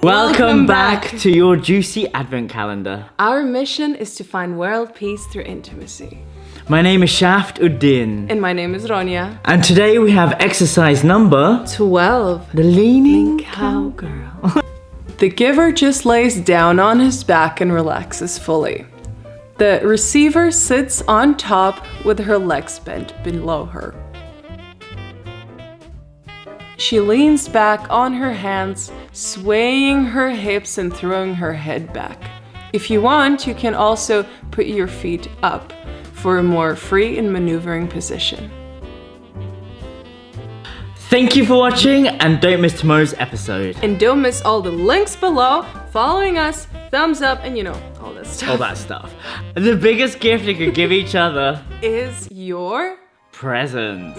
Welcome back to your juicy Advent Calendar. Our mission is to find world peace through intimacy. My name is Shaft Uddin. And my name is Ronja. And today we have exercise number 12. The leaning cowgirl. The giver just lays down on his back and relaxes fully. The receiver sits on top with her legs bent below her. She leans back on her hands, swaying her hips and throwing her head back. If you want, you can also put your feet up for a more free and maneuvering position. Thank you for watching and don't miss tomorrow's episode. And don't miss all the links below, following us, thumbs up, and all that stuff. All that stuff. The biggest gift you could give each other is your presents.